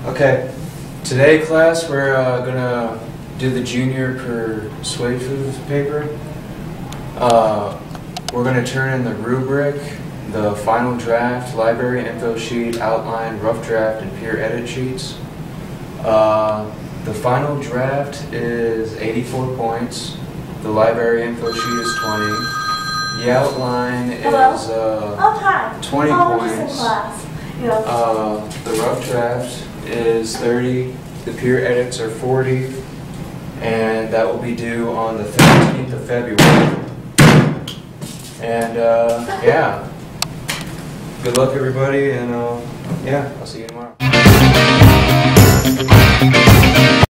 Okay. Today, class, we're gonna do the junior persuasive paper. We're gonna turn in the rubric, the final draft, library info sheet, outline, rough draft, and peer edit sheets. The final draft is 84 points. The library info sheet is 20. The outline is 20 points. The rough draft is 30. The peer edits are 40. And that will be due on the 13th of February. And yeah. Good luck, everybody, and yeah, I'll see you tomorrow.